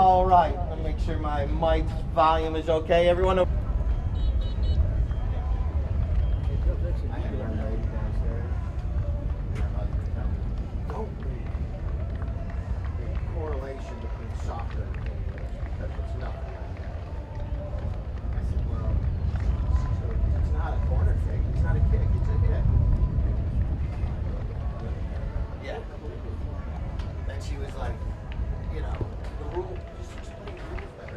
All right, let me make sure my mic volume is okay. Everyone. Correlation between soccer and because it's nothing. I said, well, it's not a corner kick, it's not a kick, it's a hit. Yeah. And she was like, you know, the rule, just explain the rules better.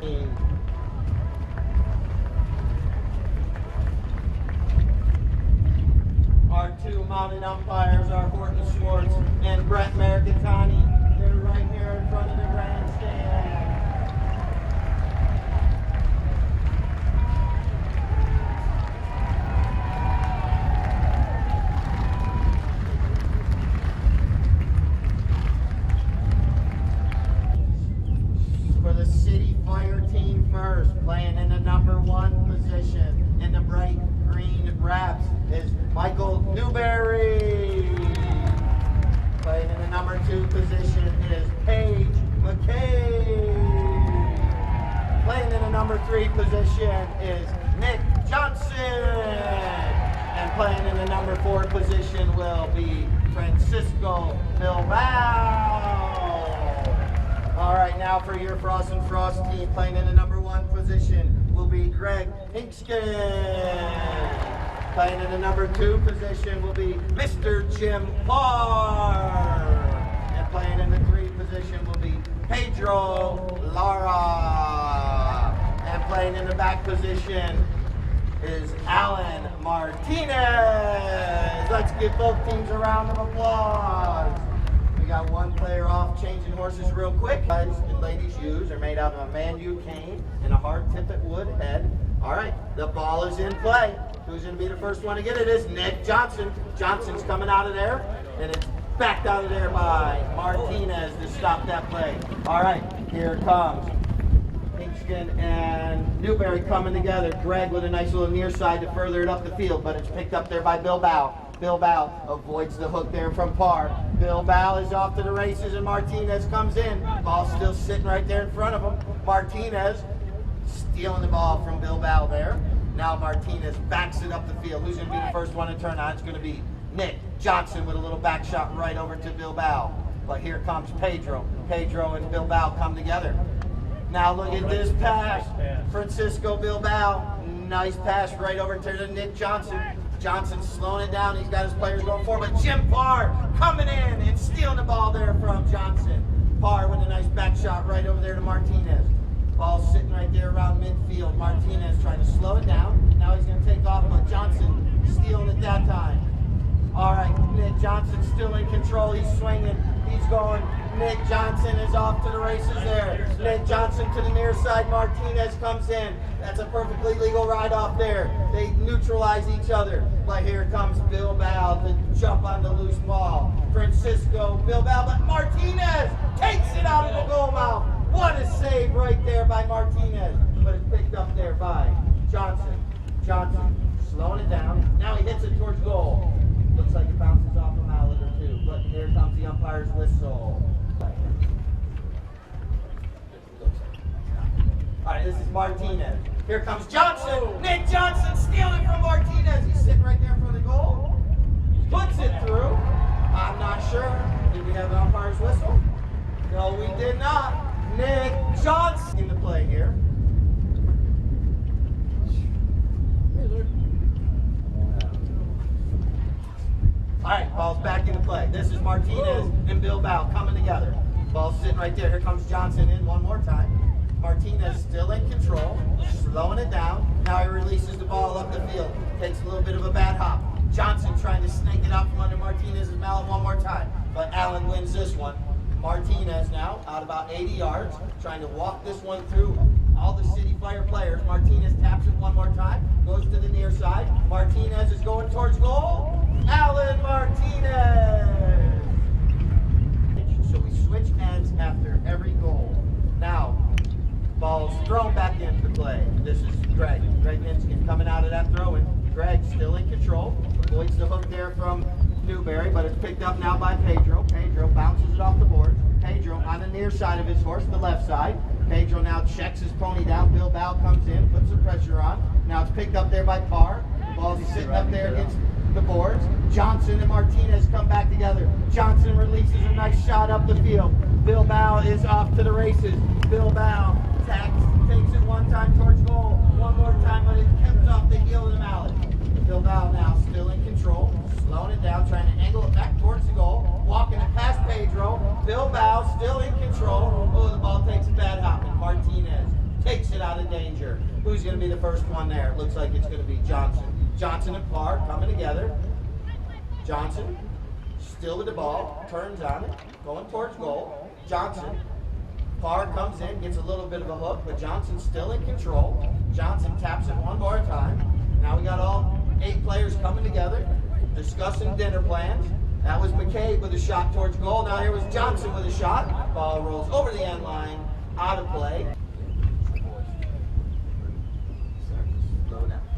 Our two mounted umpires are Horton Schwartz and Brett Mercatani. They're right here in front of the grandstand. For the City Fire team first, playing in the number 1 position in the bright green wraps is Michael Newberry. Playing in the number 2 position is Paige McKay. Playing in the number 3 position is Nick Johnson. And playing in the number 4 position will be Francisco Bilbao. All right, now for your Fross and Frost team, playing in the number 1 position will be Greg Hinkskin. Playing in the number 2 position will be Mr. Jim Parr. And playing in the 3 position will be Pedro Lara. And playing in the back position is Alan Martinez. Let's give both teams a round of applause. We got one player off changing horses real quick. Guys and ladies' shoes are made out of a Man-U cane and a hard tippet wood head. All right, the ball is in play. Who's going to be the first one to get it is Nick Johnson. Johnson's coming out of there, and it's backed out of there by Martinez to stop that play. All right, here it comes. Hinkskin and Newberry coming together. Greg with a nice little near side to further it up the field, but it's picked up there by Bilbao. Bilbao avoids the hook there from Parr. Bilbao is off to the races, and Martinez comes in. Ball still sitting right there in front of him. Martinez stealing the ball from Bilbao there. Now Martinez backs it up the field. Who's going to be the first one to turn on? It's going to be Nick Johnson with a little back shot right over to Bilbao. But here comes Pedro. Pedro and Bilbao come together. Now look at this pass. Francisco Bilbao. Nice pass right over to Nick Johnson. Johnson slowing it down. He's got his players going forward. But Jim Parr coming in and stealing the ball there from Johnson. Parr with a nice back shot right over there to Martinez. Ball sitting right there around midfield. Martinez trying to slow it down. Now he's going to take off, but Johnson stealing it that time. All right, Nick Johnson still in control. He's swinging. He's going. Nick Johnson is off to the races there. Nick Johnson to the near side. Martinez comes in. That's a perfectly legal ride off there. They neutralize each other. But here comes Bilbao to jump on the loose ball. Francisco Bilbao, but Martinez takes it out of the goal mouth. What a save right there by Martinez. But it's picked up there by Johnson. Johnson slowing it down. Now he hits it towards goal. Looks like it bounces off a mallet or two. But here comes the umpire's whistle. All right, this is Martinez. Here comes Johnson. Nick Johnson stealing from Martinez. He's sitting right there in front of the goal. Puts it through. I'm not sure. Did we have an umpire's whistle? No, we did not. Nick Johnson in the play here. All right, ball's back into play. This is Martinez and Bilbao coming together. Ball's sitting right there. Here comes Johnson in one more time. Martinez still in control, slowing it down. Now he releases the ball up the field. Takes a little bit of a bad hop. Johnson trying to snake it out from under Martinez's mallet one more time. But Allen wins this one. Martinez now out about 80 yards, trying to walk this one through all the City Fire players. Martinez taps it one more time, goes to the near side. Martinez is going towards goal. Allen Martinez! So we switch ends after every goal. Now, ball's thrown back into play. This is Greg Minskin coming out of that throw-in. Greg still in control, avoids the hook there from Newberry, but it's picked up now by Pedro. Pedro bounces it off the board. Pedro on the near side of his horse, the left side. Pedro now checks his pony down. Bilbao comes in, puts some pressure on. Now it's picked up there by Parr. The ball's sitting up there against the boards. Johnson and Martinez come back together. Johnson releases a nice shot up the field. Bilbao is off to the races. Bilbao takes it one time towards goal. One more time, but it comes off the heel of the mallet. Bilbao now still in control, slowing it down, trying to angle it back towards the goal, walking it past Pedro. Bilbao still in control. Oh, the ball takes a bad hopping. Martinez takes it out of danger. Who's going to be the first one there? It looks like it's going to be Johnson. Johnson and Parr coming together. Johnson still with the ball, turns on it, going towards goal. Johnson. Parr comes in, gets a little bit of a hook, but Johnson's still in control. Johnson taps it one more time. Now we got all 8 players coming together, discussing dinner plans. That was McCabe with a shot towards goal. Now here was Johnson with a shot. Ball rolls over the end line, out of play.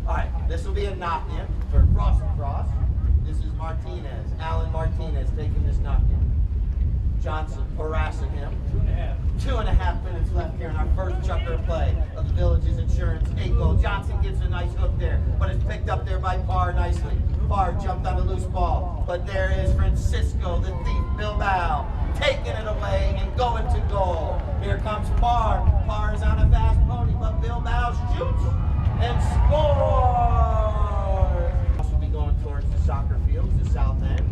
All right, this will be a knock-in for Fross and Fross. This is Martinez, Alan Martinez taking this knock-in. Johnson harassing him. 2.5 minutes left here in our first chucker play of the Villages Insurance 8-goal. Johnson gets a nice hook there, but it's picked up there by Parr nicely. Parr jumped on a loose ball, but there is Francisco, the thief Bilbao, taking it away and going to goal. Here comes Parr. Parr is on a fast pony, but Bilbao shoots and scores. Also be going towards the soccer fields, the south end.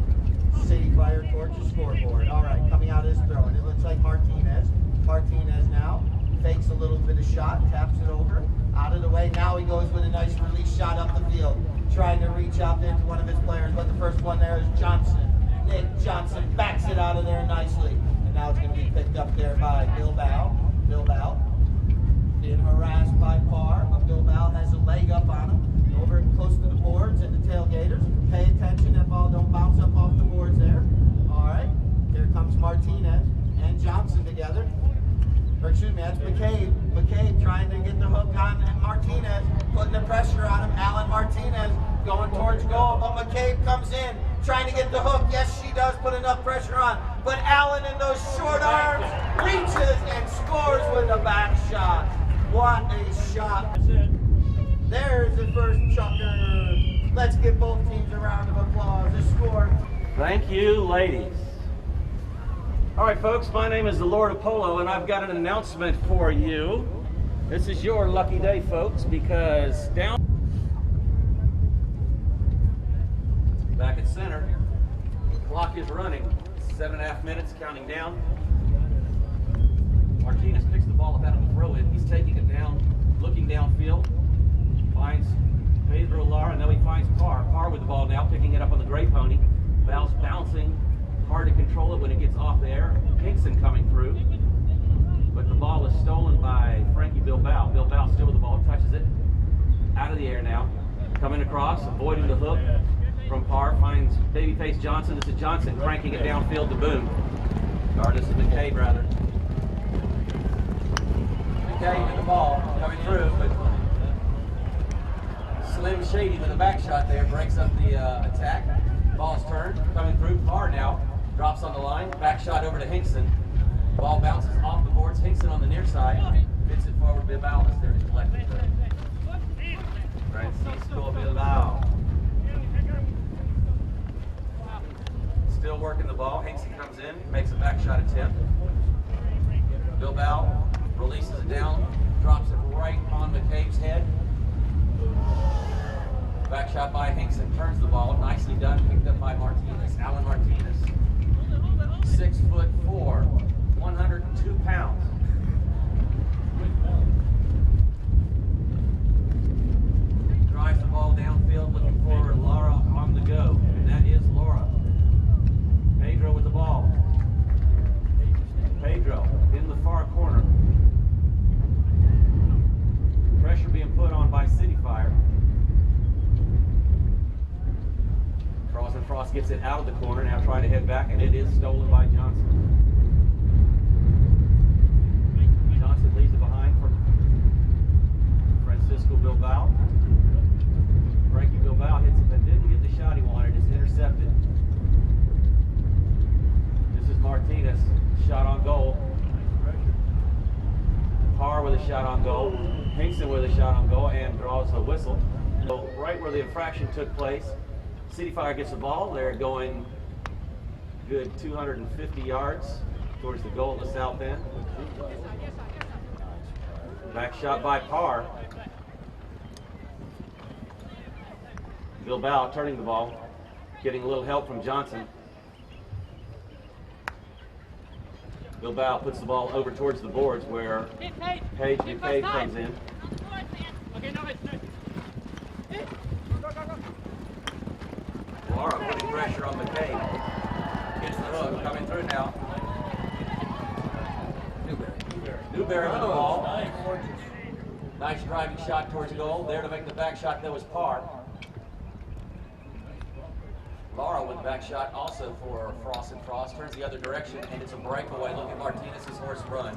City Fire towards the scoreboard. All right, coming out of his throw, and it looks like Martinez. Martinez now fakes a little bit of shot, taps it over, out of the way. Now he goes with a nice release shot up the field, trying to reach out there to one of his players, but the first one there is Johnson. Nick Johnson backs it out of there nicely, and now it's going to be picked up there by Bilbao. Bilbao being harassed by Parr, but Bilbao has a leg up on him, over close to the boards and the tailgaters. Pay attention, that ball don't bounce up off the boards there. All right, here comes Martinez and Johnson together. Or excuse me, that's McCabe. McCabe trying to get the hook on Martinez, putting the pressure on him. Alan Martinez going towards goal, but McCabe comes in, trying to get the hook. Yes, she does put enough pressure on, but Alan in those short arms reaches and scores with a back shot. What a shot. There's the first chucker. Let's give both teams a round of applause. The score. Thank you, ladies. All right, folks, my name is the Lord of Polo, and I've got an announcement for you. This is your lucky day, folks, because down back at center, the clock is running. 7.5 minutes, counting down. Martinez picks the ball up out of the throw-in. He's taking it down, looking downfield. Finds Pedro Lara, and now he finds Parr. Parr with the ball now, picking it up on the gray pony. Val's bouncing, hard to control it when it gets off the air. Hinkson coming through, but the ball is stolen by Frankie Bilbao. Bilbao still with the ball, touches it out of the air now. Coming across, avoiding the hook from Parr, finds babyface Johnson. This is Johnson cranking it downfield to Boone. Or this is McCabe, rather. McCabe with the ball coming through, but Slim Shady with a back shot there breaks up the attack. Ball is turned, coming through. Parr now drops on the line. Back shot over to Hinkson. Ball bounces off the boards. Hinkson on the near side. Fits it forward. Bilbao is there to collect it. Francisco Bilbao. Still working the ball. Hinkson comes in, makes a back shot attempt. Bilbao releases it down, drops it right on McCabe's head. Back shot by Hinkson, turns the ball, nicely done, picked up by Martinez, Alan Martinez. 6'4", 102 pounds. Drives the ball downfield, looking for Laura on the go, and that is Laura. Pedro with the ball. Pedro in the far corner. Pressure being put on by City Fire. Fross gets it out of the corner, now trying to head back, and it is stolen by Johnson. Johnson leaves it behind for Francisco Bilbao. Frankie Bilbao hits it, but didn't get the shot he wanted. It's intercepted. This is Martinez, shot on goal. Hinkson with a shot on goal and draws a whistle. So right where the infraction took place, City Fire gets the ball. They're going good 250 yards towards the goal at the south end. Back shot by Parr. Bilbao turning the ball, getting a little help from Johnson. Bilbao puts the ball over towards the boards where Paige McCabe comes in. Laura putting pressure on McCabe. Gets the hook, coming through now. Newberry with the ball. Nice driving shot towards goal. There to make the back shot, that was Parr. Laura with the back shot also for Fross and Fross. Turns the other direction and it's a breakaway. Look at Martinez's horse run.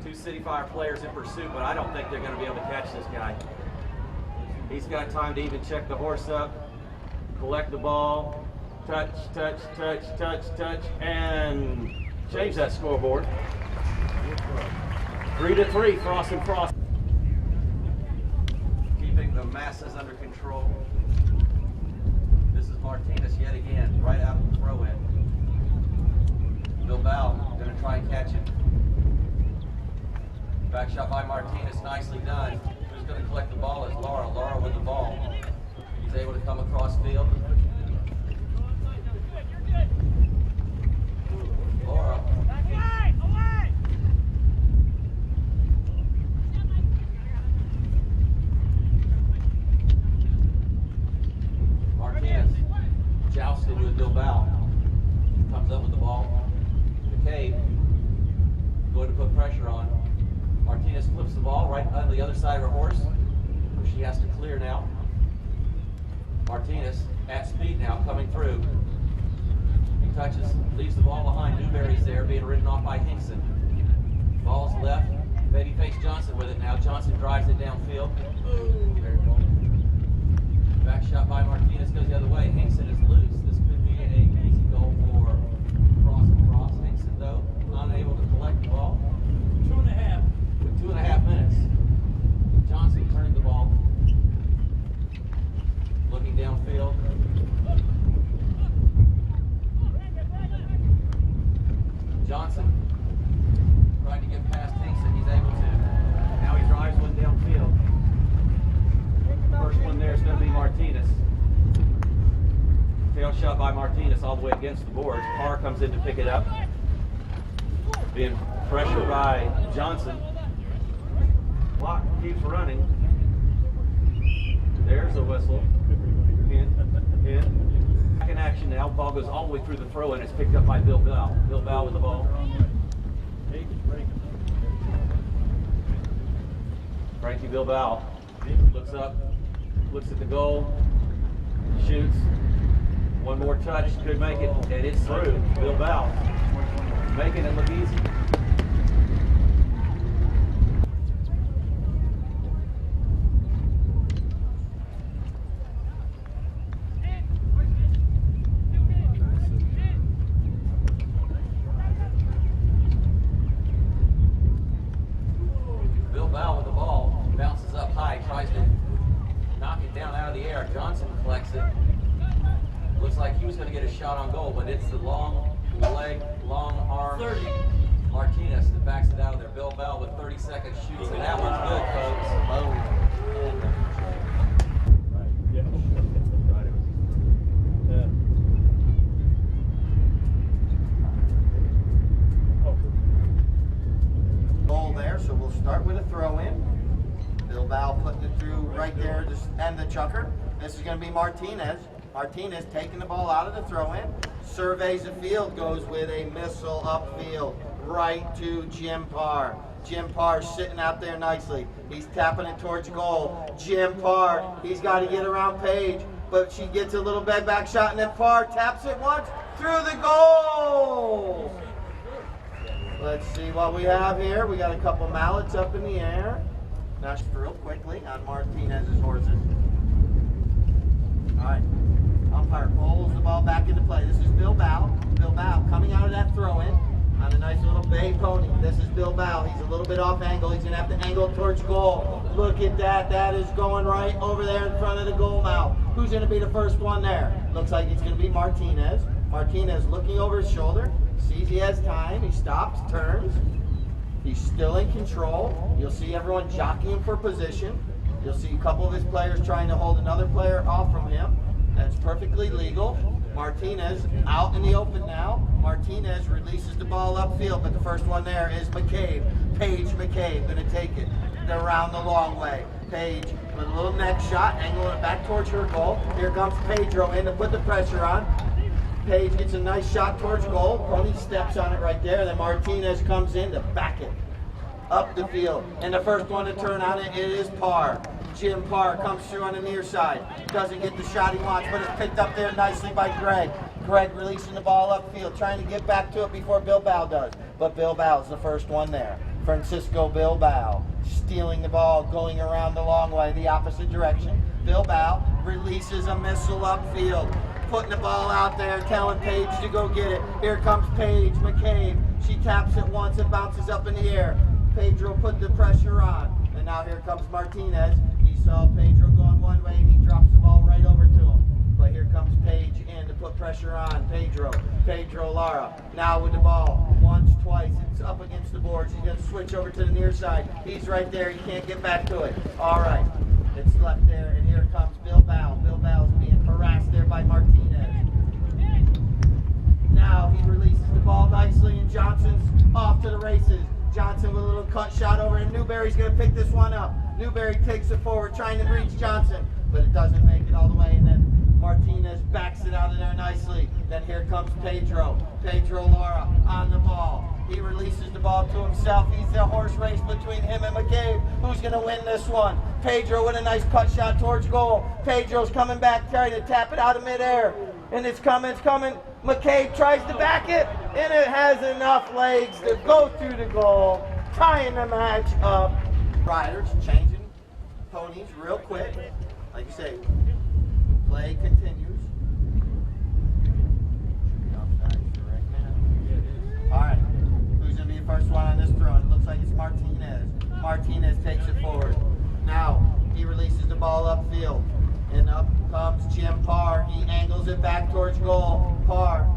Two City Fire players in pursuit, but I don't think they're going to be able to catch this guy. He's got time to even check the horse up, collect the ball, touch, touch, touch, touch, touch, and change that scoreboard. 3-3, Fross and Fross. Keeping the masses under control. This is Martinez yet again, right out of the throw-in. Bilbao going to try and catch it. Back shot by Martinez, nicely done. Who's going to collect the ball is Laura. Laura with the ball. He's able to come across field. Laura. Martinez jousted with Bilbao. Comes up with the ball. McCabe going to put pressure on. Martinez flips the ball right on the other side of her horse, where she has to clear now. Martinez at speed now, coming through. He touches, leaves the ball behind. Newberry's there, being ridden off by Hinkson. Ball's left. Babyface Johnson with it now. Johnson drives it downfield. Back shot by Martinez goes the other way. Hinkson is loose. This could be an easy goal for Fross and Fross. Hinkson, though, unable to collect the ball. 2.5. With 2.5 minutes. Johnson turning the ball. Looking downfield. Johnson trying to get past Hinkson. He's able to. Now he drives one downfield. First one there is going to be Martinez. Tail shot by Martinez all the way against the boards. Parr comes in to pick it up. Being pressured by Johnson. Clock keeps running. There's a whistle. In. Back in action now. Ball goes all the way through the throw and it's picked up by Bilbao. Bilbao with the ball. Frankie Bilbao looks up, looks at the goal, shoots. One more touch, could make it, and it's through. Bilbao making it look easy. Bilbao with the ball, bounces up high, tries to knock it down out of the air. Johnson collects it. Looks like he was going to get a shot on goal, but it's the long leg, long arm Martinez that backs it out of there. Bilbao with 30 seconds shoots, and that one's good, folks. Goal there, so we'll start with a throw-in. Bilbao putting it through right there to end the chucker. This is going to be Martinez. Martinez taking the ball out of the throw-in. Surveys the field, goes with a missile upfield right to Jim Parr. Jim Parr sitting out there nicely. He's tapping it towards goal. Jim Parr, he's got to get around Paige, but she gets a little bed back shot, and then Parr taps it once through the goal. Let's see what we have here. We got a couple mallets up in the air. Now, real quickly on Martinez's horses. All right. Umpire pulls the ball back into play. This is Bilbao. Bilbao coming out of that throw-in. on a nice little bay pony. This is Bilbao. He's a little bit off angle. He's going to have to angle towards goal. Look at that. That is going right over there in front of the goal mouth. Who's going to be the first one there? Looks like it's going to be Martinez. Martinez looking over his shoulder. Sees he has time. He stops, turns. He's still in control. You'll see everyone jockeying for position. You'll see a couple of his players trying to hold another player off from him. That's perfectly legal. Martinez out in the open now. Martinez releases the ball upfield, but the first one there is McCabe. Paige McCabe going to take it around the long way. Paige with a little neck shot, angling it back towards her goal. Here comes Pedro in to put the pressure on. Paige gets a nice shot towards goal. Pony steps on it right there. Then Martinez comes in to back it up the field. And the first one to turn on it is Parr. Jim Parr comes through on the near side. Doesn't get the shot he wants, but it's picked up there nicely by Greg. Greg releasing the ball upfield, trying to get back to it before Bilbao does. But Bilbao's the first one there. Francisco Bilbao stealing the ball, going around the long way, the opposite direction. Bilbao releases a missile upfield, putting the ball out there, telling Paige to go get it. Here comes Paige McCabe. She taps it once and bounces up in the air. Pedro put the pressure on. And now here comes Martinez. He saw Pedro going one way and he drops the ball right over to him. But here comes Paige in to put pressure on Pedro Lara. Now with the ball, once, twice, it's up against the boards. He's going to switch over to the near side. He's right there. He can't get back to it. All right. It's left there, and here comes Bilbao. Bilbao's being harassed there by Martinez. Now he releases the ball nicely, and Johnson's off to the races. Johnson with a little cut shot over, and Newberry's going to pick this one up. Newberry takes it forward, trying to reach Johnson, but it doesn't make it all the way, and then Martinez backs it out of there nicely. Then here comes Pedro Lara on the ball. He releases the ball to himself. He's the horse race between him and McCabe. Who's going to win this one? Pedro with a nice cut shot towards goal. Pedro's coming back, trying to tap it out of midair. And it's coming. McCabe tries to back it, and it has enough legs to go through the goal, tying the match up. Riders changing ponies real quick. Like you say, play continues. All right. Who's going to be the first one on this throw? It looks like it's Martinez. Martinez takes it forward. Now he releases the ball upfield. And up comes Jim Parr. He angles it back towards goal. Parr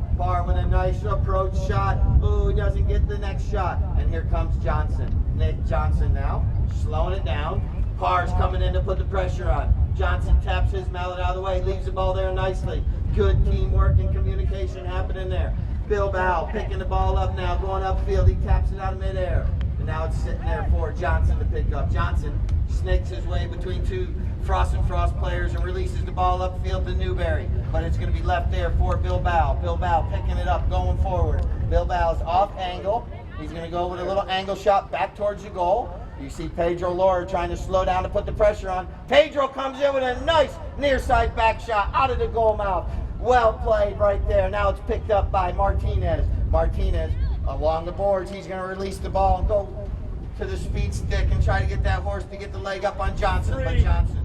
with a nice approach shot. Ooh, he doesn't get the next shot. And here comes Johnson. Nick Johnson now, slowing it down. Parr's coming in to put the pressure on. Johnson taps his mallet out of the way, leaves the ball there nicely. Good teamwork and communication happening there. Bilbao picking the ball up now, going upfield. He taps it out of midair. And now it's sitting there for Johnson to pick up. Johnson snakes his way between two Fross players and releases the ball upfield to Newberry. But it's going to be left there for Bilbao. Bilbao picking it up, going forward. Bilbao's off angle. He's going to go with a little angle shot back towards the goal. You see Pedro Lara trying to slow down to put the pressure on. Pedro comes in with a nice near side back shot out of the goal mouth. Well played right there. Now it's picked up by Martinez. Martinez along the boards. He's going to release the ball and go to the speed stick and try to get that horse to get the leg up on Johnson. But Johnson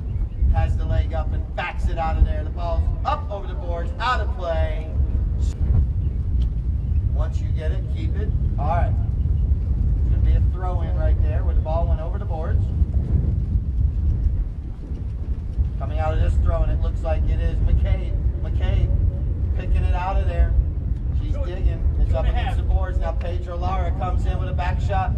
has the leg up and backs it out of there. The ball's up over the boards, out of play. Once you get it, keep it. All right. It's going to be a throw in right there where the ball went over the boards. Coming out of this throw, and it looks like it is McCabe. McCabe picking it out of there. She's digging. It's up against the boards. Now Pedro Lara comes in with a back shot.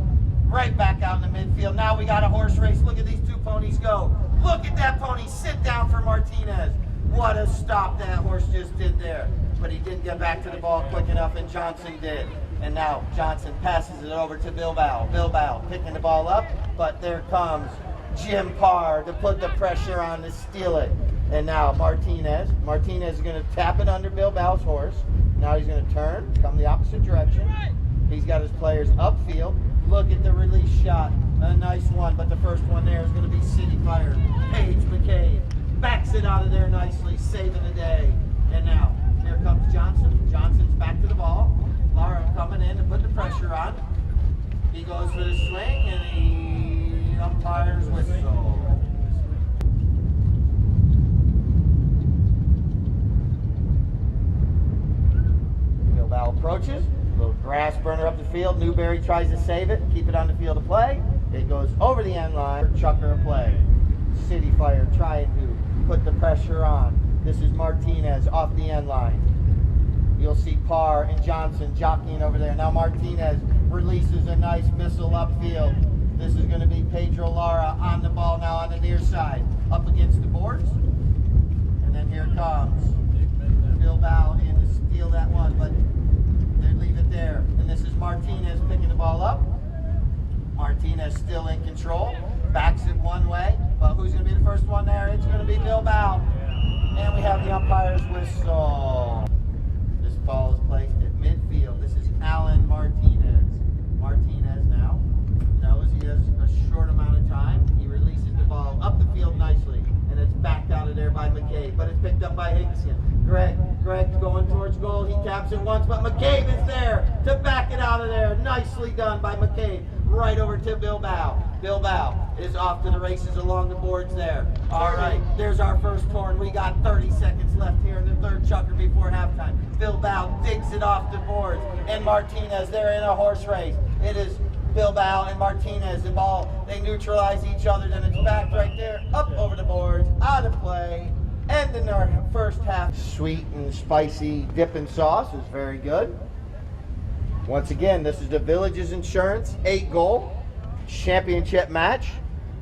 Right back out in the midfield. Now we got a horse race. Look at these two ponies go. Look at that pony sit down for Martinez. What a stop that horse just did there. But he didn't get back to the ball quick enough, and Johnson did. And now Johnson passes it over to Bilbao. Bilbao picking the ball up, but there comes Jim Parr to put the pressure on to steal it. And now Martinez is going to tap it under Bilbao's horse. Now he's going to turn, come the opposite direction. He's got his players upfield. Look at the release shot. A nice one, but the first one there is going to be City Fire. Paige McCabe backs it out of there nicely, saving the day. And now, here comes Johnson. Johnson's back to the ball. Lara coming in to put the pressure on. He goes for the swing, and the umpire's whistle. Bilbao approaches. A little grass burner up the field. Newberry tries to save it, keep it on the field of play. It goes over the end line. Chucker of play. City Fire trying to put the pressure on. This is Martinez off the end line. You'll see Parr and Johnson jockeying over there. Now Martinez releases a nice missile upfield. This is going to be Pedro Lara on the ball now on the near side. Up against the boards. And then here comes Bilbao in to steal that one, but they leave it there. And this is Martinez picking the ball up. Martinez still in control. Backs it one way. But who's going to be the first one there? It's going to be Bilbao. And we have the umpire's whistle. This ball is placed at midfield. This is Alan Martinez. Martinez now knows he has a short amount of time. He releases the ball up the field nicely. And it's backed out of there by McCabe. But it's picked up by Higginson. Greg going towards goal. He taps it once, but McCabe is there to back it out of there. Nicely done by McCabe. Right over to Bilbao. Bilbao is off to the races along the boards there. All right, there's our first horn. We got 30 seconds left here in the third chucker before halftime. Bilbao digs it off the boards, and Martinez, they're in a horse race. It is Bilbao and Martinez. The ball, they neutralize each other, then it's back right there, up over the boards, out of play. And in our first half, sweet and spicy dipping sauce is very good. Once again, this is the Villages Insurance 8-goal championship match.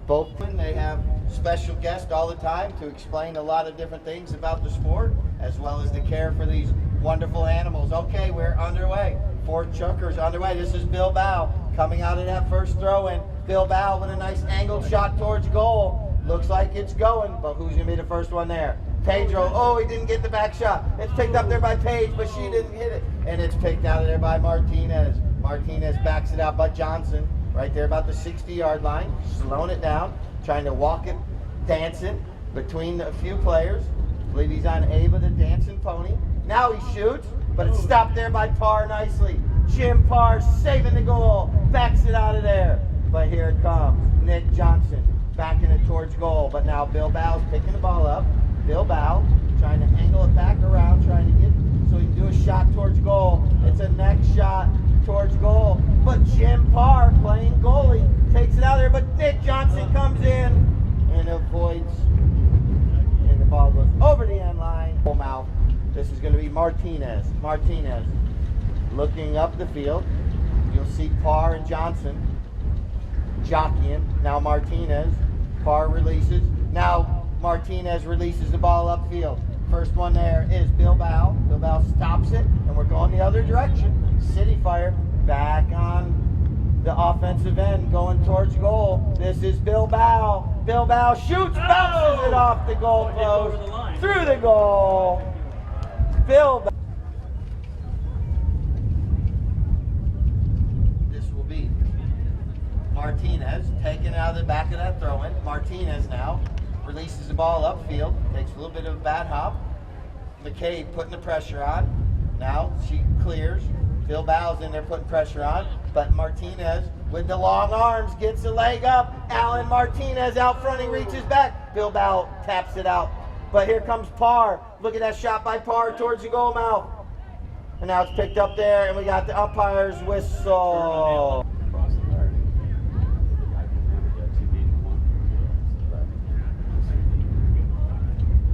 Both they have special guests all the time to explain a lot of different things about the sport, as well as the care for these wonderful animals. Okay, we're underway. Fourth chuckers underway. This is Bilbao coming out of that first throw-in. Bilbao with a nice angled shot towards goal. Looks like it's going, but who's going to be the first one there? Pedro, oh, he didn't get the back shot. It's picked up there by Page, but she didn't hit it. And it's picked out of there by Martinez. Martinez backs it out by Johnson, right there about the 60-yard line, slowing it down, trying to walk it, dancing between a few players. I believe he's on Ava, the dancing pony. Now he shoots, but it's stopped there by Parr nicely. Jim Parr saving the goal, backs it out of there. But here it comes, Nick Johnson backing it towards goal. But now Bilbao's picking the ball up. Bilbao trying to angle it back around, trying to get so he can do a shot towards goal. It's a next shot towards goal. But Jim Parr, playing goalie, takes it out there. But Nick Johnson comes in and avoids. And the ball goes over the end line. Mouth. This is going to be Martinez. Martinez looking up the field. You'll see Parr and Johnson jockeying. Now Martinez. Parr releases. Now Martinez releases the ball upfield. First one there is Bilbao. Bilbao stops it, and we're going the other direction. City Fire back on the offensive end, going towards goal. This is Bilbao. Bilbao shoots, bounces it off the goal post, through the goal. Bilbao. This will be Martinez taking out of the back of that throw-in. Martinez now releases the ball upfield, takes a little bit of a bad hop. McCabe putting the pressure on. Now she clears. Bilbao's in there putting pressure on, but Martinez with the long arms gets a leg up. Alan Martinez out front, he reaches back. Bilbao taps it out. But here comes Parr. Look at that shot by Parr towards the goal mouth. And now it's picked up there, and we got the umpire's whistle.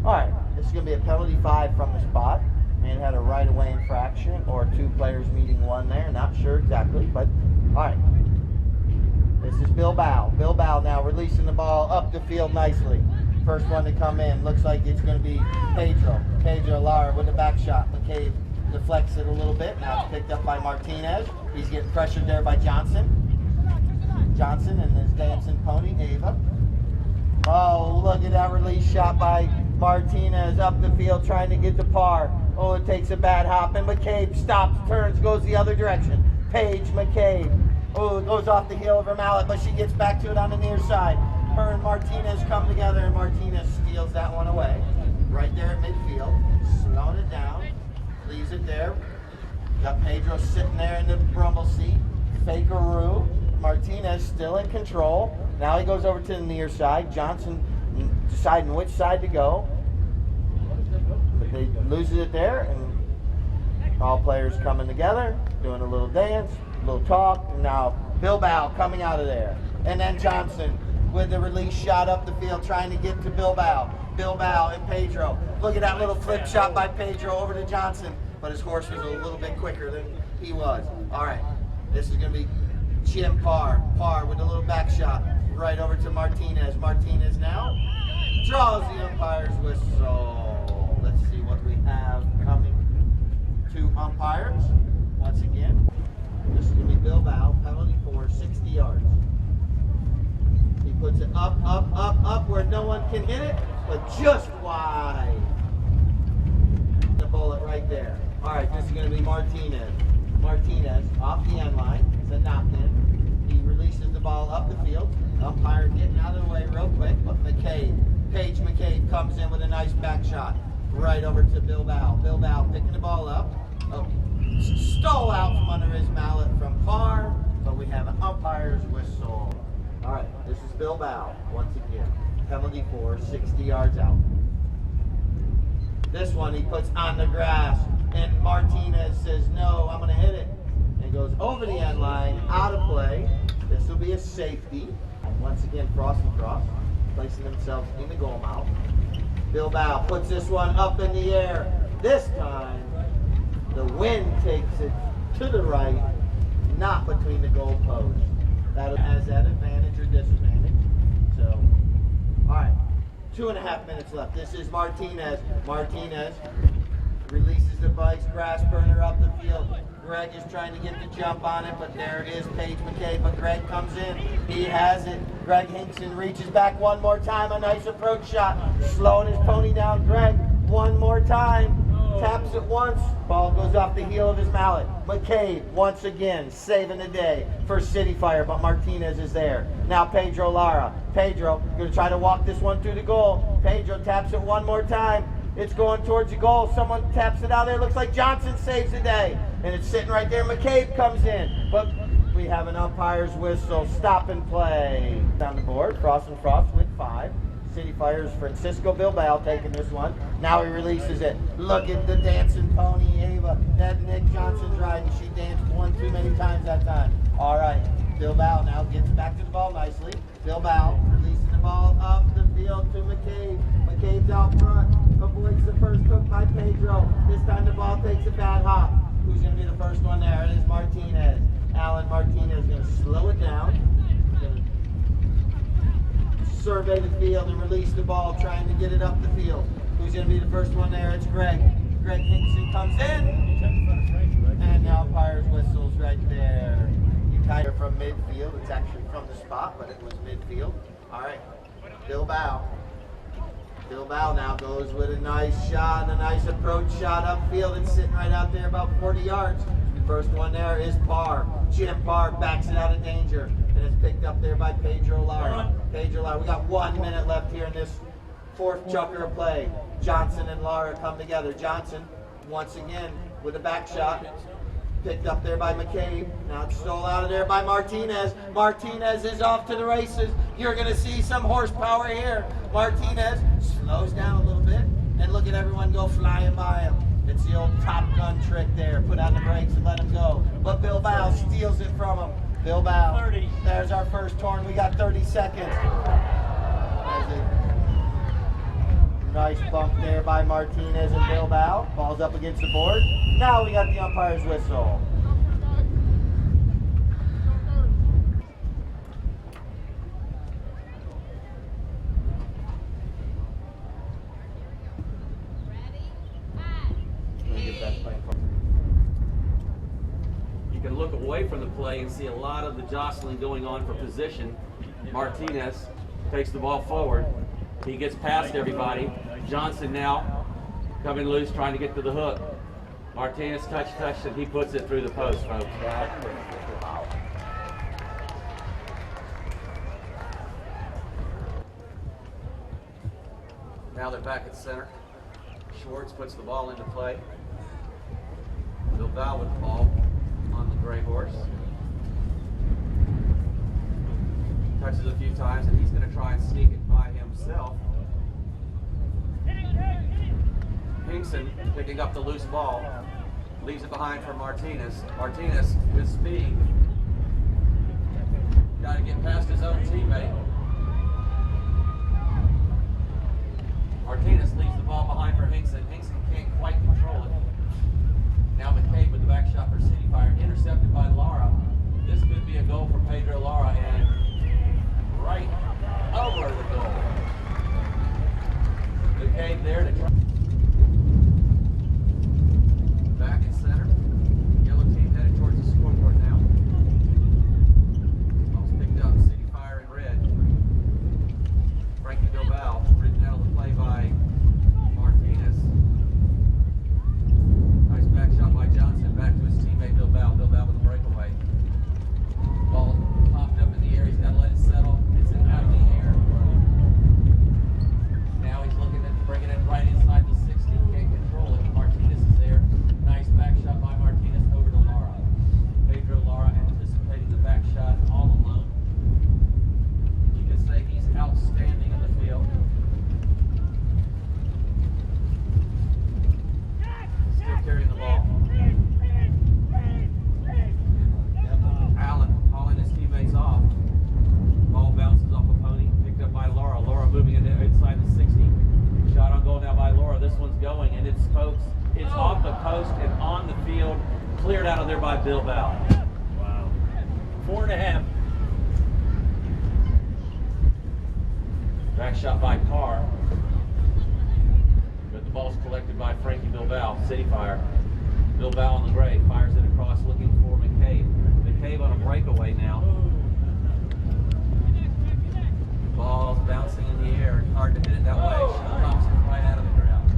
All right, this is going to be a penalty 5 from the spot. Man had a right-of-way infraction, or 2 players meeting 1 there. Not sure exactly, but all right. This is Bilbao. Bilbao now releasing the ball up the field nicely. First one to come in. Looks like it's going to be Pedro. Pedro Lara with a back shot. McCabe deflects it a little bit. Now it's picked up by Martinez. He's getting pressured there by Johnson. Johnson and his dancing pony, Ava. Oh, look at that release shot by Martinez up the field trying to get to Parr. Oh, it takes a bad hop, and McCabe stops, turns, goes the other direction. Paige McCabe. Oh, it goes off the heel of her mallet, but she gets back to it on the near side. Her and Martinez come together, and Martinez steals that one away. Right there at midfield. Slowing it down. Leaves it there. Got Pedro sitting there in the rumble seat. Fakeroo. Martinez still in control. Now he goes over to the near side. Johnson deciding which side to go. But they loses it there, and all players coming together. doing a little dance, a little talk, and now Bilbao coming out of there. And then Johnson with the release shot up the field trying to get to Bilbao. Bilbao and Pedro. Look at that little flip shot by Pedro over to Johnson, but his horse was a little bit quicker than he was. All right, this is going to be Jim Parr with a little back shot right over to Martinez. Martinez now draws the umpire's whistle. Let's see what we have coming to umpires. Once again, this is going to be Bilbao, penalty for 60 yards. He puts it up where no one can hit it, but just wide. The bullet right there. All right, this is going to be Martinez. Martinez off the end line. It's a knock-in. He releases the ball up the field. Umpire getting out of the way real quick, but Paige McCabe comes in with a nice back shot right over to Bilbao. Bilbao picking the ball up. Oh, stole out from under his mallet from Parr, but we have an umpire's whistle. All right, this is Bilbao once again. Penalty for 60 yards out. This one he puts on the grass, and Martinez says, no, I'm going to hit it. And goes over the end line, out of play. This will be a safety. And once again, Fross and Fross placing themselves in the goal mouth. Bilbao puts this one up in the air. This time, the wind takes it to the right, not between the goal posts. That has that advantage or disadvantage. So, all right, 2.5 minutes left. This is Martinez. Martinez releases the bike's grass burner up the field. Greg is trying to get the jump on it, but there is Paige McCabe, but Greg comes in. He has it. Greg Hinkson reaches back one more time. A nice approach shot. Slowing his pony down. Greg, one more time. Taps it once. Ball goes off the heel of his mallet. McCabe, once again, saving the day for City Fire, but Martinez is there. Now Pedro Lara. Pedro going to try to walk this one through the goal. Pedro taps it one more time. It's going towards the goal. Someone taps it out there. Looks like Johnson saves the day. And it's sitting right there. McCabe comes in. But we have an umpire's whistle. Stop and play. Down the board. Fross and Frost with 5. City Fire's Francisco Bilbao taking this one. Now he releases it. Look at the dancing pony, Ava. That Nick Johnson's riding. She danced one too many times that time. All right. Bilbao now gets back to the ball nicely. Bilbao releasing the ball up the field to McCabe. McCabe's out front. Avoids the first hook by Pedro. This time the ball takes a bad hop. Who's going to be the first one there? It is Martinez. Alan Martinez is going to slow it down. Going to survey the field and release the ball, trying to get it up the field. Who's going to be the first one there? It's Greg. Greg Hinkson comes in. And the umpire's whistle's right there. You kind of from midfield. It's actually from the spot, but it was midfield. All right. Bilbao. Bilbao now goes with a nice shot, a nice approach shot upfield. It's sitting right out there about 40 yards. The first one there is Parr. Jim Parr backs it out of danger. And it's picked up there by Pedro Lara. Pedro Lara, we got 1 minute left here in this fourth chukker of play. Johnson and Lara come together. Johnson, once again, with a back shot. Picked up there by McCabe. Now it's stole out of there by Martinez. Martinez is off to the races. You're going to see some horsepower here. Martinez slows down a little bit, and look at everyone go flying by him. It's the old Top Gun trick there. Put on the brakes and let him go. But Bilbao steals it from him. Bilbao. 30. There's our first turn. We got 30 seconds. There's a nice bump there by Martinez and Bilbao. Ball's up against the board. Now we got the umpire's whistle. You can look away from the play and see a lot of the jostling going on for position. Martinez takes the ball forward. He gets past everybody. Johnson now coming loose, trying to get to the hook. Martinez touch, and he puts it through the post, folks. Now they're back at center. Schwartz puts the ball into play. Bilbao with the ball on the gray horse. Touches a few times, and he's going to try and sneak it by himself. Hinkson picking up the loose ball. Leaves it behind for Martinez. Martinez with speed. Got to get past his own teammate. Martinez leaves the ball behind for Hinkson. Hinkson can't quite control it. Now McCabe with the back shot for City Fire. Intercepted by Lara. This could be a goal for Pedro Lara, and right over the goal. McCabe there to try. Back at center. Yellow team headed towards the scoreboard now. Ball's picked up. City Fire in red. Frankie Bilbao written out of the play by Martinez. Nice back shot by Johnson. Back to his teammate Bilbao. Bilbao with a breakaway. Ball popped up in the air. He's got to let it settle. It's out of the air. Now he's looking at bringing it right inside the 60. Can't control it. Martinez is there. Nice back shot by Martinez over to Lara. Pedro Lara anticipating the back shot all alone. You can say he's outstanding in the field. Still carrying the ball. Allen hauling his teammates off. Ball bounces off a pony, picked up by Laura. Laura moving into inside the 60. Shot on goal now by Laura. This one's going, and it's folks. It's off the post and on the field. Cleared out of there by Bilbao. Wow. 4.5. Back shot by Carr. But the ball's collected by Frankie Bilbao. City Fire. Bilbao on the gray. Fires it across looking for McCabe. McCabe on a breakaway now. Ball's bouncing in the air. Hard to hit it that way. Thompson right out of the ground.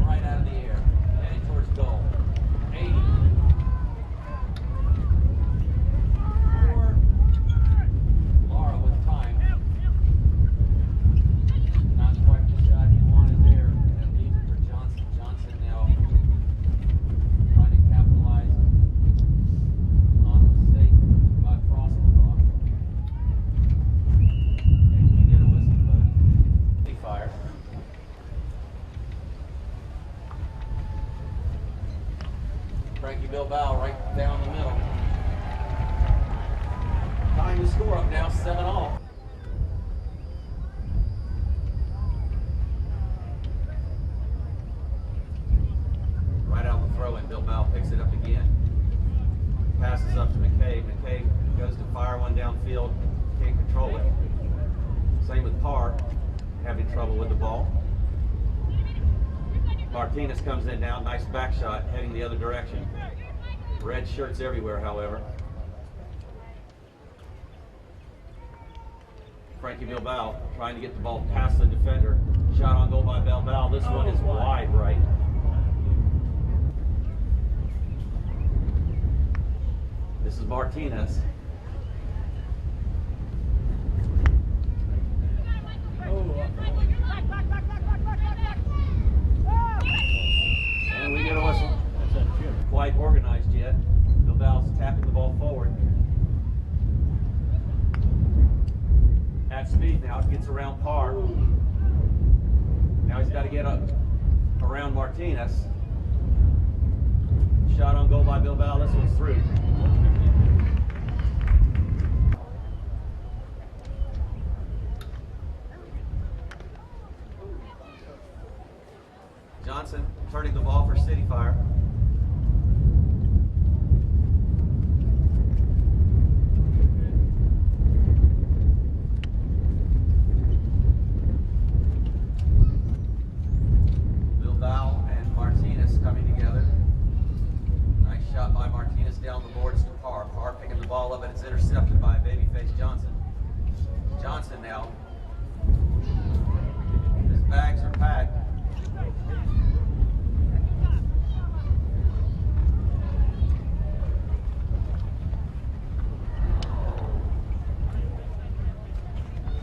Right out of the air. Heading towards goal. 80. Lara with time. Not quite the shot he wanted there. And leaves it for Johnson. Johnson now trying to capitalize on a mistake by Fross. And we get a whistle, folks. Big fire. Frankie Bilbao right down the middle. Time to score up now, 7-all. Right out the throw in, Bilbao picks it up again. Passes up to McCabe. McCabe goes to fire one downfield. Can't control it. Same with Parr, having trouble with the ball. Martinez comes in now, nice back shot, heading the other direction. Red shirts everywhere, however. Frankie Bilbao trying to get the ball past the defender. Shot on goal by Bilbao. This one is wide right. This is Martinez. And we get a whistle. Quite organized yet. Bilbao's tapping the ball forward. At speed now, it gets around Parr. Now he's got to get up around Martinez. Shot on goal by Bilbao. This one's through. Johnson turning the ball for City Fire. Bilbao and Martinez coming together. Nice shot by Martinez down the boards to Parr. Parr picking the ball up, and it's intercepted by babyface Johnson. Johnson now. His bags are packed.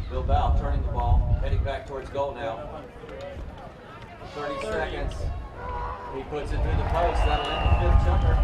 Bilbao turning the ball, heading back towards goal now. 30 seconds. He puts it through the post. That'll end the fifth jumper.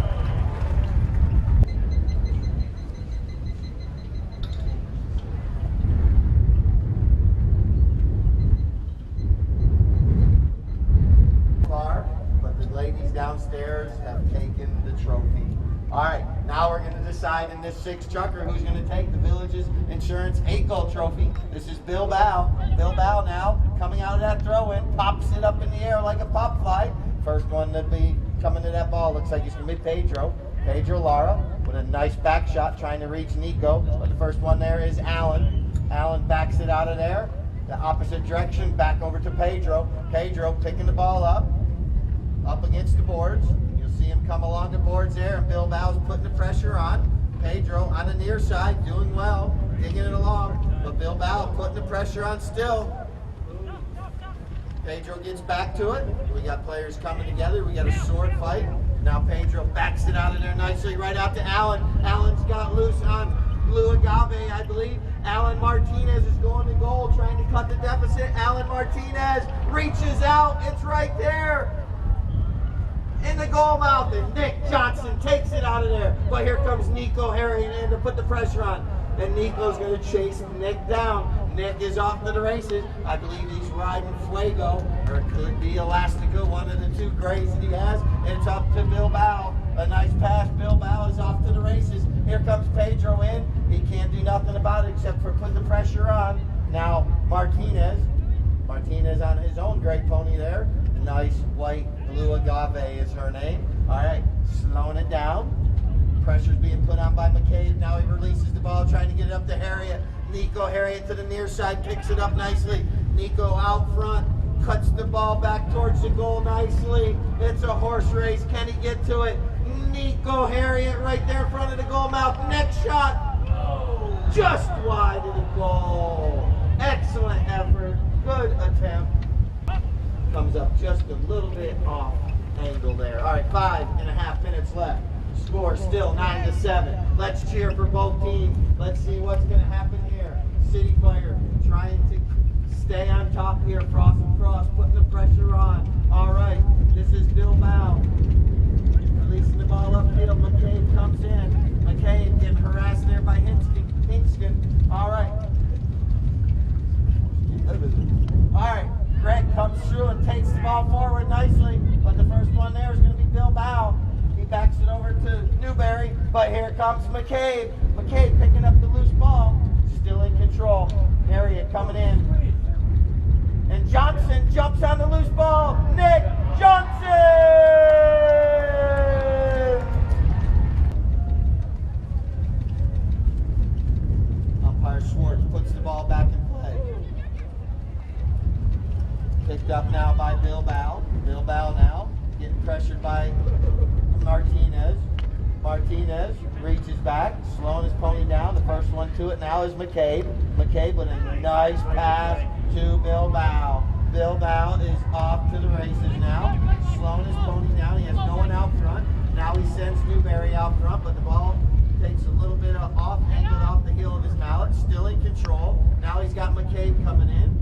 Far, but the ladies downstairs have cake trophy. All right, now we're going to decide in this 6 chucker who's going to take the Village's Insurance 8 gold trophy. This is Bill Bow. Bill Bow now coming out of that throw-in, pops it up in the air like a pop fly. First one to be coming to that ball looks like it's going to be Pedro. Pedro Lara with a nice back shot trying to reach Nico. But the first one there is Allen. Allen backs it out of there. The opposite direction, back over to Pedro. Pedro picking the ball up against the boards. You'll see him come along the boards there, and Bill Bow's putting the pressure on. Pedro on the near side, doing well, digging it along. But Bill Bow putting the pressure on still. Pedro gets back to it. We got players coming together. We got a sword fight. Now Pedro backs it out of there nicely right out to Allen. Allen's got loose on Blue Agave, I believe. Allen Martinez is going to goal, trying to cut the deficit. Allen Martinez reaches out. It's right there in the goal mouth, and Nick Johnson takes it out of there. But here comes Nico Harry in to put the pressure on. And Nico's going to chase Nick down. Nick is off to the races. I believe he's riding Fuego, or it could be Elastica, one of the 2 grays that he has. It's up to Bill Bow. A nice pass. Bill Bow is off to the races. Here comes Pedro in. He can't do nothing about it except for put the pressure on. Now Martinez. Martinez on his own gray pony there. Nice white Blue Agave is her name. All right, slowing it down. Pressure's being put on by McCabe. Now he releases the ball, trying to get it up to Harriet. Nico Harriet to the near side, picks it up nicely. Nico out front, cuts the ball back towards the goal nicely. It's a horse race. Can he get to it? Nico Harriet right there in front of the goal mouth. Next shot, just wide of the goal. Excellent effort, good attempt. Comes up just a little bit off angle there. All right, 5.5 minutes left. Score still 9-7. Let's cheer for both teams. Let's see what's going to happen here. City Fire trying to stay on top here. Fross and Fross putting the pressure on. All right, this is Bill Bow. Releasing the ball upfield. McCabe comes in. McCabe getting harassed there by Hinskin. All right. All right. Greg comes through and takes the ball forward nicely, but the first one there is going to be Bill Bow. He backs it over to Newberry, but here comes McCabe. McCabe picking up the loose ball, still in control. Harriet coming in. And Johnson jumps on the loose ball. Nick Johnson! Umpire Schwartz puts the ball back in play. Picked up now by Bill Bow. Bill Bow now getting pressured by Martinez. Martinez reaches back, slowing his pony down. The first one to it now is McCabe. McCabe with a nice pass to Bill Bow. Bill Bow is off to the races now, slowing his pony down. He has no one out front. Now he sends Newberry out front, but the ball takes a little bit of off angle off the heel of his mallet. Still in control. Now he's got McCabe coming in.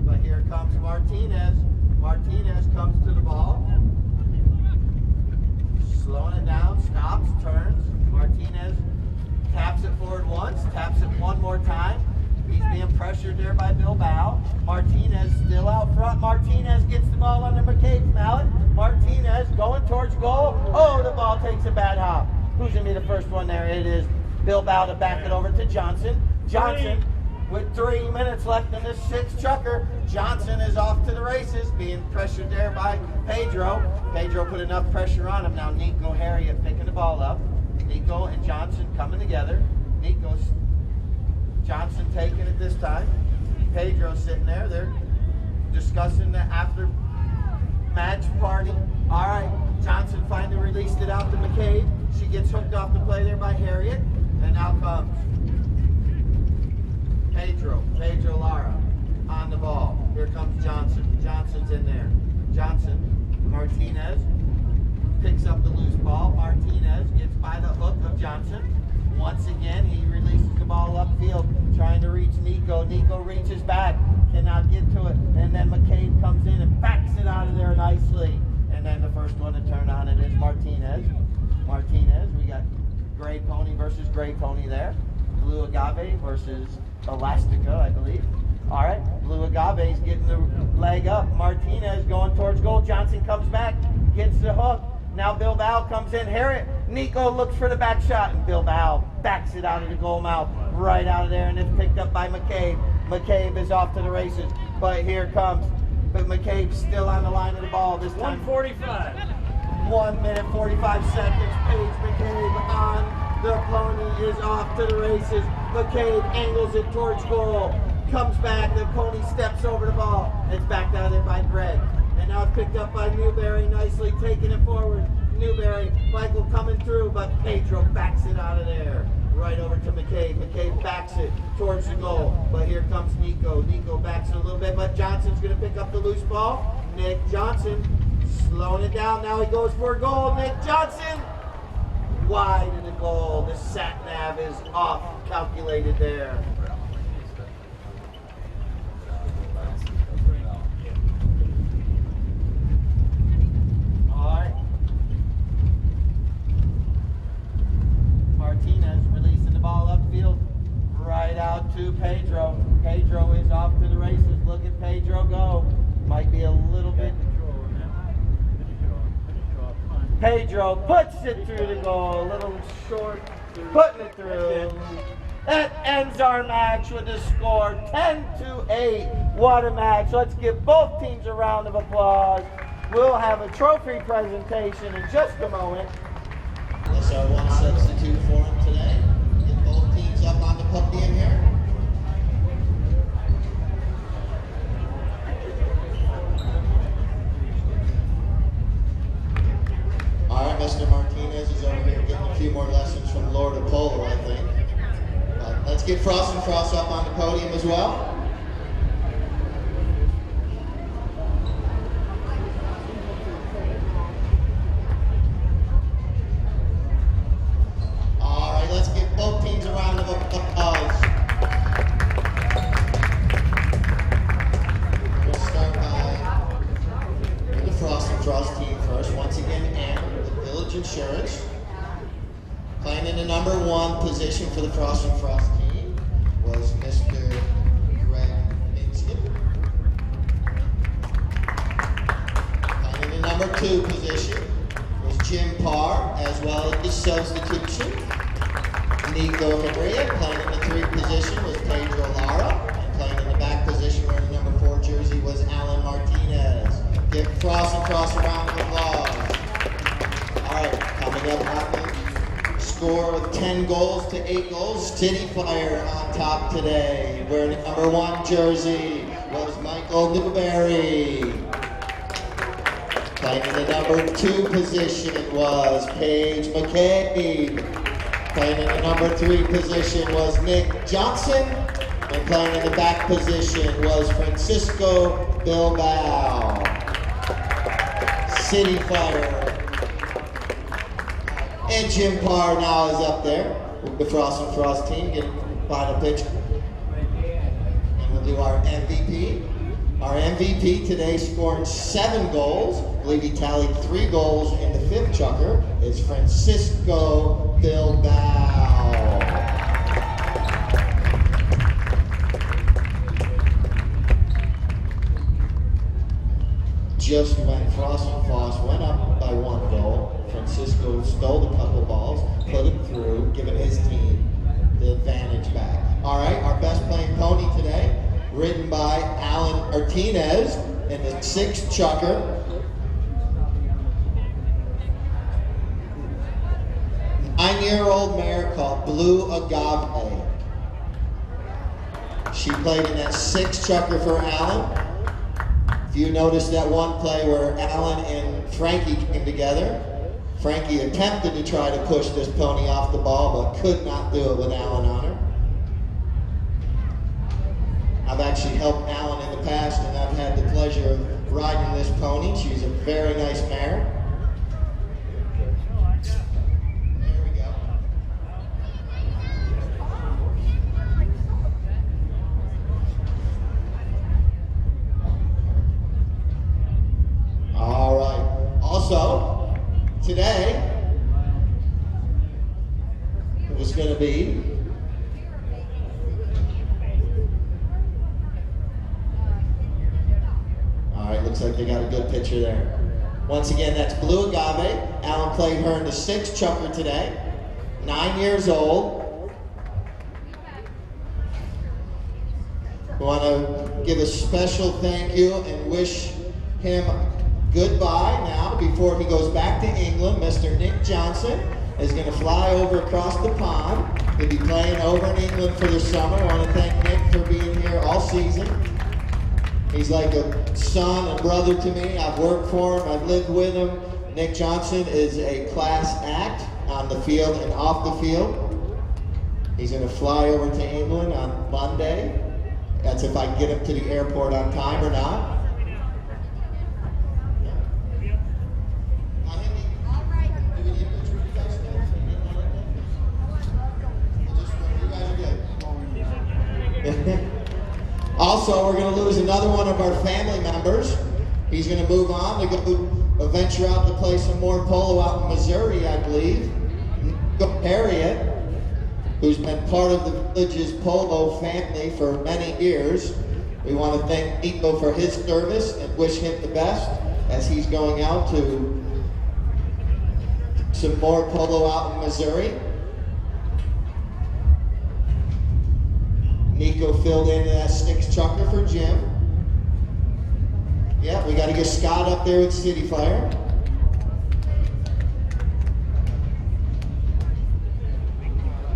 But here comes Martinez. Martinez comes to the ball. Slowing it down, stops, turns. Martinez taps it forward once, taps it one more time. He's being pressured there by Bill Bow. Martinez still out front. Martinez gets the ball under McCabe's mallet. Martinez going towards goal. Oh, the ball takes a bad hop. Who's going to be the first one there? It is Bill Bow to back it over to Johnson. Johnson, with 3 minutes left in this 6 chucker, Johnson is off to the races, being pressured there by Pedro. Pedro put enough pressure on him. Now Nico Harriet picking the ball up. Nico and Johnson coming together. Johnson taking it this time. Pedro sitting there. They're discussing the after match party. All right, Johnson finally released it out to McCabe. She gets hooked off the play there by Harriet. And now comes Pedro Lara on the ball. Here comes Johnson. Johnson's in there. Johnson, Martinez picks up the loose ball. Martinez gets by the hook of Johnson. Once again, he releases the ball upfield, trying to reach Nico. Nico reaches back, cannot get to it. And then McCabe comes in and backs it out of there nicely. And then the first one to turn on it is Martinez. Martinez, we got gray pony versus gray pony there. Blue Agave versus Elastica, I believe. All right, Blue Agave's getting the leg up. Martinez going towards goal. Johnson comes back, gets the hook. Now Bilbao comes in. Nico looks for the back shot, and Bilbao backs it out of the goal mouth, right out of there, and it's picked up by McCabe. McCabe is off to the races, but McCabe's still on the line of the ball this time. 1:45. 1 minute 45 seconds. Paige McCabe on the pony is off to the races. McCabe angles it towards goal. Comes back, the pony steps over the ball. It's backed out of there by Greg. And now it's picked up by Newberry, nicely taking it forward. Newberry, Michael coming through, but Pedro backs it out of there. Right over to McCabe. McCabe backs it towards the goal. But here comes Nico. Nico backs it a little bit, but Johnson's going to pick up the loose ball. Nick Johnson slowing it down. Now he goes for a goal. Nick Johnson wide of the goal. The sat nav is off, calculated there. Martinez releasing the ball upfield, right out to Pedro. Pedro is off to the races. Look at Pedro go. Might be a little bit. Pedro puts it through the goal. A little short, putting it through. That ends our match with a score 10-8. What a match. Let's give both teams a round of applause. We'll have a trophy presentation in just a moment. That's our one substitute for him today. Get both teams up on the podium here. All right, Mr. Martinez is over here getting a few more lessons from Lord of Polo, I think. Let's get Fross and Fross up on the podium as well. Insurance. Playing in the number 1 position for the Fross and Fross team was Mr. Greg Minskin. Playing in the number 2 position was Jim Parr, as well as the substitution, Nico Hebrea. Playing in the 3 position was Pedro Lara. And playing in the back position wearing the number 4 jersey was Alan Martinez. Give Fross and Fross a round of applause. Alright, coming up happening. Score of 10 goals to 8 goals. City Fire on top today. Wearing the number 1 jersey was Michael Newberry. Playing in the number 2 position was Paige McCabe. Playing in the number 3 position was Nick Johnson. And playing in the back position was Francisco Bilbao. City Fire. And Jim Parr now is up there with the Fross and Fross team, getting final picture. And we'll do our MVP. Our MVP today scored 7 goals. I believe he tallied 3 goals in the 5th chucker. Is Francisco Bilbao. Just when Fross and Fross went up by 1 goal, Francisco stole a couple balls, put him through, giving his team the advantage back. All right, our best playing pony today, ridden by Alan Martinez in the 6th chucker. Nine-year-old mare called Blue Agave. She played in that 6th chucker for Alan. If you noticed that one play where Alan and Frankie came together, Frankie attempted to try to push this pony off the ball, but could not do it with Alan on her. I've actually helped Alan in the past, and I've had the pleasure of riding this pony. She's a very nice mare. There we go. All right. Also, today, it was going to be all right, looks like they got a good picture there. Once again, that's Blue Agave. Alan played her in the 6 chucker today. 9 years old. We want to give a special thank you and wish him goodbye now before he goes back to England. Mr. Nick Johnson is going to fly over across the pond. He'll be playing over in England for the summer. I want to thank Nick for being here all season. He's like a son and brother to me. I've worked for him. I've lived with him. Nick Johnson is a class act on the field and off the field. He's going to fly over to England on Monday. That's if I get him to the airport on time or not. Also, we're going to lose another one of our family members. He's going to move on to go venture out to play some more polo out in Missouri, I believe. Harriet, who's been part of the village's polo family for many years. We want to thank Nico for his service and wish him the best as he's going out to some more polo out in Missouri. Nico filled in that 6 chucker for Jim. Yeah, we got to get Scott up there with City Fire.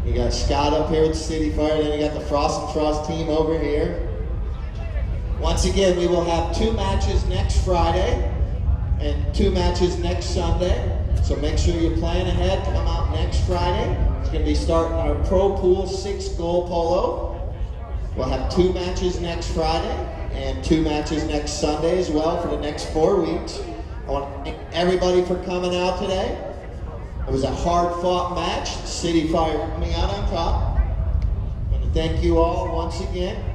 We got Scott up here with City Fire, then we got the Fross and Fross team over here. Once again, we will have 2 matches next Friday and 2 matches next Sunday. So make sure you plan ahead, come out next Friday. It's going to be starting our Pro Pool 6-goal polo. We'll have 2 matches next Friday and 2 matches next Sunday as well for the next 4 weeks. I want to thank everybody for coming out today. It was a hard-fought match. City Fire coming out on top. I want to thank you all once again.